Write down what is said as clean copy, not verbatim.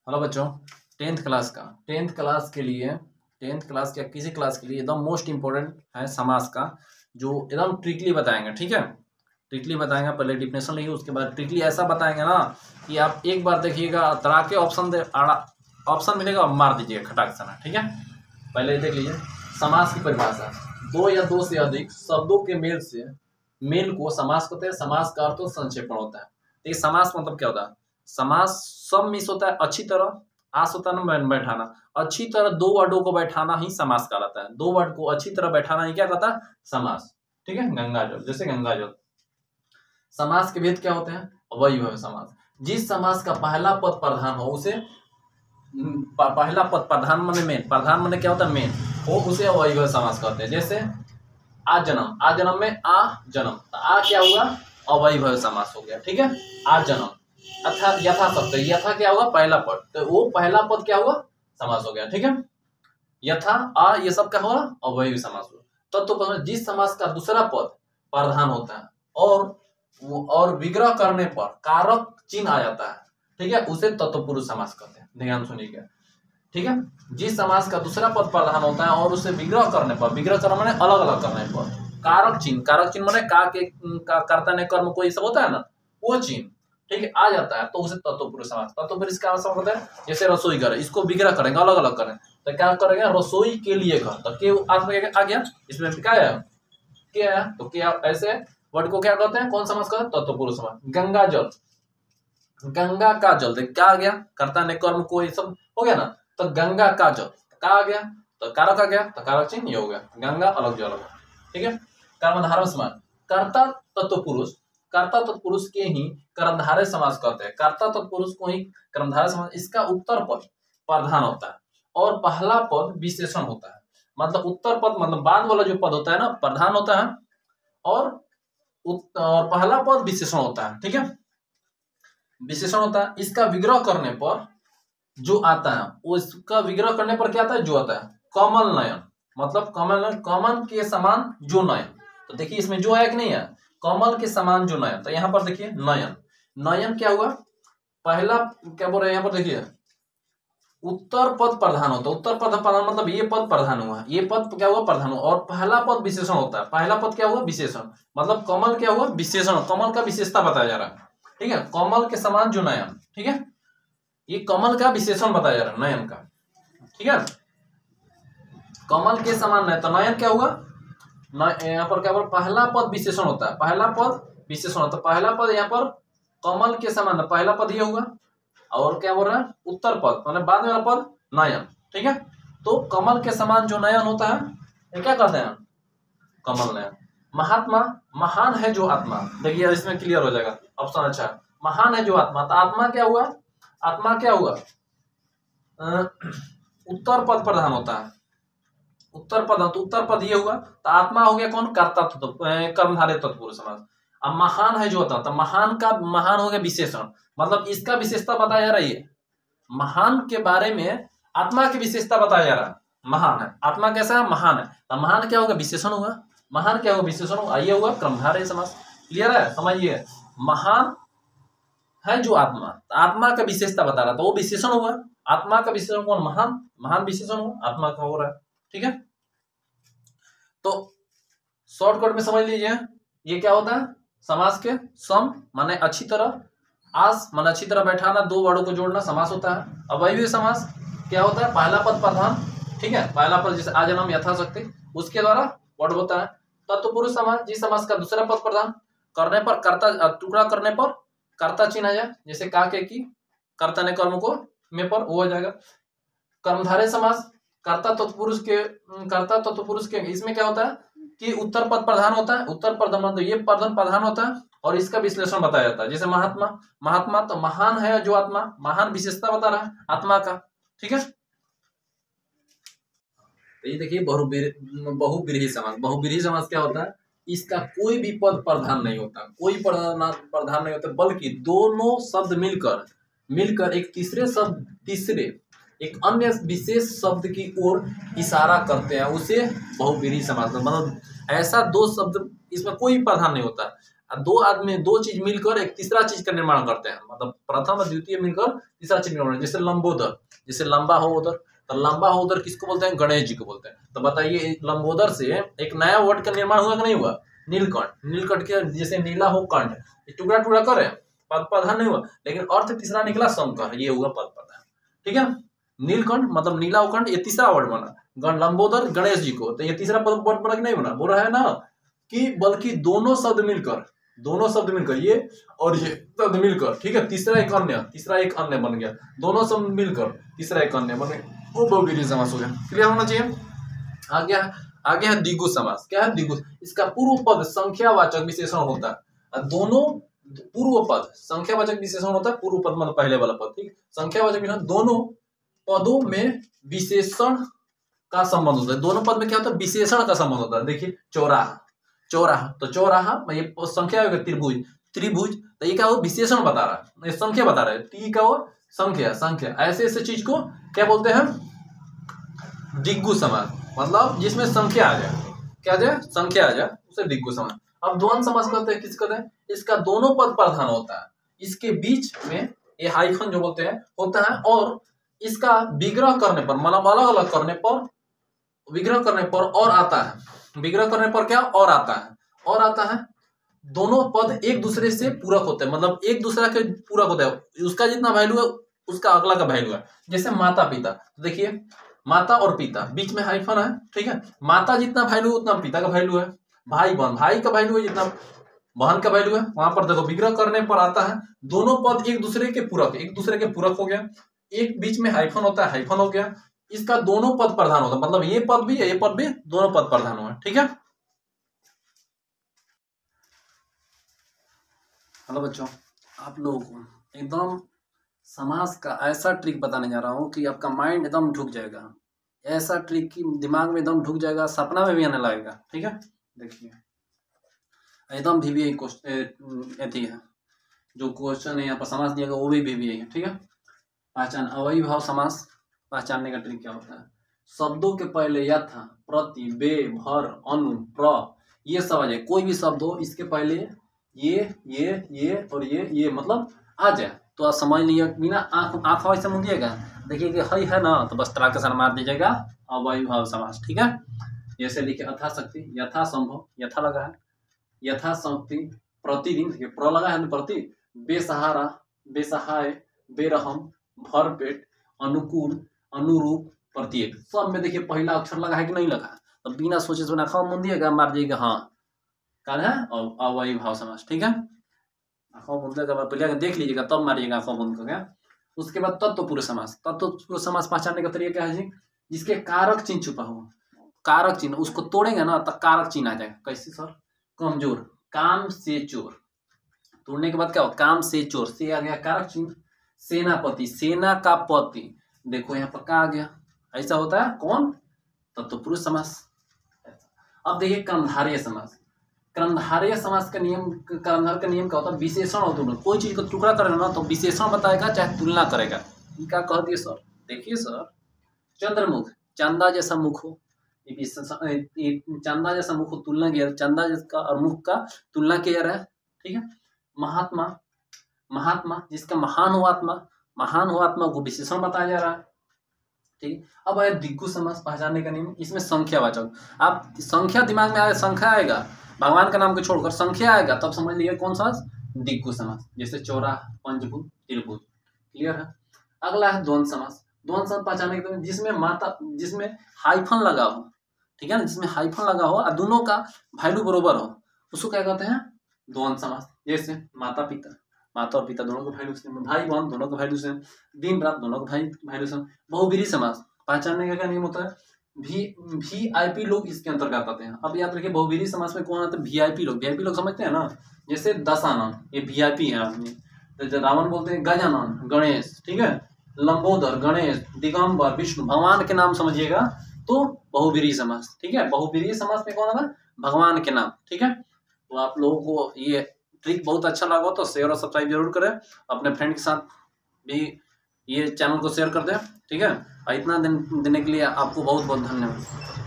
Hello बच्चों, tenth class के लिए टेंथ क्लास या किसी क्लास के लिए एकदम मोस्ट इम्पोर्टेंट है समास का, जो एकदम ट्रिकली बताएंगे। ठीक है, ट्रिकली बताएंगे। पहले डिफिनेशन लिखिए, उसके बाद ट्रिकली ऐसा बताएंगे ना कि आप एक बार देखिएगा, तरह के ऑप्शन मिलेगा और मार दीजिएगा खटाक से ना। ठीक है, पहले देख लीजिए समास की परिभाषा। दो या दो से अधिक शब्दों के मेल को समास कहते हैं। समास का अर्थ संक्षेपण होता है। देखिए समास मतलब क्या होता है। समास सब मिस होता है अच्छी तरह, आस होता है ना बैठाना। अच्छी तरह दो वर्डों को बैठाना ही समास कहलाता है। दो वर्ड को अच्छी तरह बैठाना ही क्या कहता है, समास। ठीक है, गंगाजल, जैसे गंगाजल। समास के भेद क्या होते हैं। अवयव समास, जिस समास का पहला पद प्रधान हो उसे पहला पद प्रधान माने मेन, प्रधान माने क्या होता है मेन, वो उसे अवयव समास कहते हैं। जैसे आ जन्म में आ जन्म, आ क्या हुआ, अवयव समास हो गया। ठीक है, आ जन्म। अथा यथा शब्द, यथा क्या हुआ, पहला पद, तो वो पहला पद क्या हुआ, समास हो गया। ठीक है, यथा आ ये सब क्या हुआ, अवयवी समास हुआ। तो जिस समास का दूसरा पद प्रधान होता है और विग्रह करने पर कारक चिन्ह आ जाता है, ठीक है, उसे तत्पुरुष समास कहते हैं। ध्यान सुनिएगा। ठीक है, जिस समास का दूसरा पद प्रधान होता है और उसे विग्रह करने पर, विग्रह करना माने अलग अलग करने पर, कारक चिन्ह माने कर्ता ने कर्म कोई सब होता है ना, वो चिन्ह ठीक है आ जाता है, तो उसे तत्पुरुष समास। तत्पुरुष का मतलब होता है, जैसे रसोई घर, इसको विग्रह करेंगे, अलग अलग करें, तो क्या करेंगे, रसोई के लिए घर, तो के आ गया, इसमें क्या है, क्या है, तो क्या ऐसे वर्ड को क्या कहते हैं, कौन समास कहते हैं, तत्पुरुष समास। गंगा जल, गंगा का जल, देख क्या आ गया, कर्ता ने कर्म को ये सब हो गया ना, तो गंगा का जल क्या आ गया, तो कारक आ गया, तो कारक चिन्ह ये हो गया, गंगा अलग जल हो गया। ठीक है, कर्मधारय समास, कर्ता तत्पुरुष, कर्ता तत्पुरुष के ही कर्मधारय समास कहते हैं। कर्ता तत्पुरुष को ही कर्मधारय समास। इसका उत्तर पद प्रधान होता है और पहला पद विशेषण होता है। मतलब उत्तर पद मतलब बाद वाला जो पद होता है ना, प्रधान होता है और पहला पद विशेषण होता है। ठीक है, विशेषण होता है। इसका विग्रह करने पर जो आता है, उसका विग्रह करने पर क्या आता है, जो आता है, कमल नयन, मतलब कमल नयन, कमल के समान जो नयन। तो देखिए इसमें जो है कि नहीं है, कमल के समान जो नयन, तो यहाँ पर देखिए नयन, नयन क्या हुआ, पहला क्या बोल रहे हैं यहाँ पर, देखिए उत्तर पद प्रधान होता है। उत्तर पद प्रधान मतलब ये पद प्रधान हुआ, ये पद क्या हुआ, प्रधान हुआ, और पहला पद विशेषण होता है। पहला पद क्या हुआ, विशेषण, मतलब कमल क्या हुआ, विशेषण, कमल का विशेषता बताया जा रहा है। ठीक है, कमल के समान जो नयन, ठीक है, ये कमल का विशेषण बताया जा रहा है, नयन का। ठीक है, कमल के समान नयन, तो नयन क्या हुआ, यहाँ पर क्या, पहला पद विशेषण होता है, पहला पद विशेषण होता है। पहला पद यहाँ पर कमल के समान, पहला पद ये हुआ, और क्या बोल रहा है, उत्तर पद मतलब बाद में वाला पद नयन। ठीक है, तो कमल के समान जो नयन होता है ये क्या कहते हैं, कमल नयन। महात्मा, महान है जो आत्मा, देखिए इसमें क्लियर हो जाएगा ऑप्शन। अच्छा, महान है जो आत्मा, तो आत्मा क्या हुआ, आत्मा क्या हुआ, उत्तर पद प्रधान होता है, उत्तर पद, तो उत्तर पद ये हुआ, तो आत्मा हो गया कौन, कर्ता कर्मधारय तत्पुरुष समास। अब महान है जो होता है, तो महान का, महान हो गया विशेषण, मतलब इसका विशेषता बताया जा रही है, महान के बारे में आत्मा की विशेषता बताया जा रहा है। महान है, आत्मा कैसा है, महान है, तो महान क्या होगा, विशेषण हुआ, महान क्या होगा, विशेषण होगा, ये हुआ कर्मधारय समास। क्लियर है, समझिए, महान है जो आत्मा, तो आत्मा का विशेषता बता रहा, तो वो विशेषण हुआ, आत्मा का विशेषण कौन, महान, महान विशेषण हुआ, आत्मा का हो रहा है। ठीक है, तो शॉर्टकट में समझ लीजिए, ये क्या होता है, समास के सम माने अच्छी तरह, आस माने अच्छी तरह बैठाना, दो वर्डों को जोड़ना समास होता है। अवयवी समास क्या होता है, पहला पद प्रधान, ठीक है, पहला पद जैसे आ जन्म यथा शक्ति, उसके द्वारा वर्ड होता है। तत्पुरुष समास, जिस समास का दूसरा पद प्रधान करने पर, कर्ता टुकड़ा करने पर कर्ता चिन्ह आ जाए, जैसे का के की, कर्ता ने कर्म को में पर वो हो जाएगा। कर्मधारय समास, कर्ता तत्पुरुष के इसमें क्या होता है कि उत्तर पद प्रधान होता है, उत्तर पद मतलब ये पद प्रधान होता है और इसका विश्लेषण बताया जाता है। जैसे महात्मा, महात्मा तो महान है जो आत्मा, महान विशेषता बता रहा है आत्मा का। ठीक है, तो ये देखिए बहुब्रीहि समास। बहुब्रीहि समास क्या होता है, इसका कोई भी पद प्रधान नहीं होता, कोई प्रधान नहीं होता, बल्कि दोनों शब्द मिलकर एक अन्य विशेष शब्द की ओर इशारा करते हैं, उसे बहुब्रीहि समास, मतलब ऐसा दो शब्द, इसमें कोई प्रधान नहीं होता। दो आदमी दो चीज मिलकर एक तीसरा चीज का निर्माण करते हैं, मतलब प्रथम और द्वितीय मिलकर तीसरा चीज निर्माण, जैसे लंबोदर, जैसे लंबा हो उधर, तो लंबा हो उधर किसको बोलते हैं? गणेश जी को बोलते हैं। तो बताइए लंबोदर से एक नया वर्ड का निर्माण हुआ कि नहीं हुआ? नीलकंठ। नीलकंठ के जैसे नीला हो कंठ, टुकड़ा टुकड़ा करे, पद प्रधान नहीं हुआ, लेकिन अर्थ तीसरा निकला शंकर, ये हुआ पद प्रधान। ठीक है, नीलकंठ मतलब नीला उकंठ, ये तीसरा वर्ड बना। लंबोदर गणेश जी को, तो ये तीसरा वर्ड बना कि नहीं बना? बोल रहा है ना कि बल्कि दोनों शब्द मिलकर ये और ये शब्द मिलकर, ठीक है, तीसरा एक अन्य बन गया। दोनों शब्द मिलकर तीसरा एक अन्य बन गया, वो बहुव्रीहि समास हो गया। क्लियर होना चाहिए। आगे है द्विगु समास। क्या है द्विगु? इसका पूर्व पद संख्यावाचक विशेषण होता है। दोनों पूर्व पद संख्यावाचक विशेषण होता है। पूर्व पद मतलब पहले वाला पद, ठीक। संख्यावाचक विशेषण दोनों पदों में विशेषण का संबंध होता है। दोनों पद में क्या होता है? विशेषण का संबंध होता है। देखिए चौराहा, तो चौराहा ये संख्या होगा, त्रिभुज, तो ये क्या हो? विशेषण बता रहा है, ये संख्या बता रहा है। ती का वो संख्या। ऐसे चीज को क्या बोलते हैं? द्विगु समास, मतलब जिसमें संख्या आ जाए, क्या आ जाए? संख्या आ जाए, उसे द्विगु समास। अब द्वंद्व समास कहते हैं, किस कहते हैं? इसका दोनों पद प्रधान होता है, इसके बीच में ये हाइफन जो बोलते हैं होता है, और इसका विग्रह करने पर, मतलब अलग अलग करने पर, विग्रह करने पर और आता है। विग्रह करने पर क्या? और आता है। दोनों पद एक दूसरे से पूरक होते हैं, मतलब एक दूसरे के पूरक होते हैं। उसका जितना वैल्यू है उसका अगला का वैल्यू है। जैसे माता पिता, तो देखिए माता और पिता, बीच में हाइफन है, ठीक है। माता जितना वैल्यू उतना पिता का वैल्यू है। भाई बहन, भाई का वैल्यू है जितना बहन का वैल्यू है। वहां पर देखो विग्रह करने पर आता है, दोनों पद एक दूसरे के पूरक हो गया। एक बीच में हाइफन होता है, हाइफन हो गया। इसका दोनों पद प्रधान होता है, मतलब ये पद भी दोनों पद प्रधान हुए, ठीक है। हेलो बच्चों, आप लोगों को एकदम समास का ऐसा ट्रिक बताने जा रहा हूँ कि आपका माइंड एकदम ढुक जाएगा। ऐसा ट्रिक कि दिमाग में एकदम ढुक जाएगा, सपना में भी आने लगेगा, ठीक है। देखिए एकदम VVI क्वेश्चन है, जो क्वेश्चन है यहाँ पर समास दिया गया वो भी VVI है, ठीक है। पहचान अवयवी भाव समास पहचानने का ट्रिक क्या होता है? शब्दों के पहले यथा, प्रति, बे, भर, अनु, प्र, ये सब आ जाए। कोई भी शब्द हो, इसके पहले ये और ये मतलब आ जाए तो आप समझ लीजिए, बिना आंख ऐसे मुड़िएगा, देखिए कि है ना, तो बस तराक के साथ मार दीजिएगा अवयवी भाव समास, ठीक है। जैसे लिखे यथाशक्ति, यथा संभव, यथा लगा है, यथा शक्ति, प्रतिदिन, देखिए प्र लगा है प्रति, बेसहारा, बेसहाय, बेरहम, भरपेट, अनुकूल, अनुरूप, प्रत्येक, सब में देखिए पहला अक्षर लगा है कि नहीं लगा? तो बिना सोचे सुना आंखों मुंद दिएगा, मार दिएगा हाँ कौन है अवयवी भाव समास, ठीक है। आंखों मुंद पहले देख लीजिएगा तब मारिएगा आंखों मुंद को, क्या। उसके बाद तत्वपुरुष समास। तत्वपुरुष समास पहचानने का तरीका क्या है जी? जिसके कारक चिन्ह छुपा हो, कारक चिन्ह, उसको तोड़ेंगे ना तो कारक चिन्ह आ जाएगा। कैसे सर? कमजोर, काम से चोर, तोड़ने के बाद क्या हो? काम से चोर, से आ गया कारक चिन्ह। सेनापति, सेना का पति, देखो यहाँ पर क्या आ गया? ऐसा होता है कौन? तत्वपुरुष समास। अब देखिए कर्णधारय समास। कर्णधारय समास का नियम, कर्णधार का नियम क्या होता है? विशेषण होता है, कोई चीज का टुकड़ा करेगा ना तो विशेषण बताएगा चाहे तुलना करेगा। क्या कह दिए सर? देखिए सर, चंद्रमुख, चंदा जैसा मुख हो, चंदा जैसा मुख हो, तुलना किया, चंदा जैसा और मुख का तुलना किया जा रहा है, ठीक है। महात्मा जिसका महान हो आत्मा को विशेषण बताया जा रहा है, ठीक। अब आया द्विगु समास पहचानने का नियम। इसमें संख्यावाचक, आप संख्या दिमाग में आए, संख्या आएगा, भगवान का नाम को छोड़कर संख्या आएगा तब समझ लीजिए कौन सा? द्विगु समास। जैसे चौराहा, पंचभूत, त्रिभुज, क्लियर है। अगला है द्वंद्व समास। द्वंद्व समास पहचानने के लिए जिसमें हाइफन लगा हो, ठीक है ना, जिसमें हाइफन लगा हो और दोनों का वैल्यू बरोबर हो, उसको क्या कहते हैं? द्वंद्व समास। जैसे माता और पिता दोनों को वैल्यू सेम, भाई बहन दोनों को वैल्यू सेम, दिन रात दोनों को वैल्यू सेम। बहुव्रीहि समास पहचानने का क्या नियम होता है? VIP लोग इसके अंतर्गत आते हैं। अब याद रखिए बहुव्रीहि समास में कौन आते हैं? VIP लोग समझते हैं ना। जैसे दशानन, ये VIP है आदमी। तो रावण बोलते हैं गजानन, गणेश, ठीक है। लंबोदर, गणेश, दिगंबर, विष्णु, भगवान के नाम समझिएगा तो बहुव्रीहि समास, ठीक है। बहुव्रीहि समास में कौन आता है? भगवान के नाम, ठीक है। तो आप लोगों को ये ट्रिक बहुत अच्छा लगा तो शेयर और सब्सक्राइब जरूर करें, अपने फ्रेंड के साथ भी ये चैनल को शेयर कर दें, ठीक है। और इतना देने के लिए आपको बहुत बहुत धन्यवाद।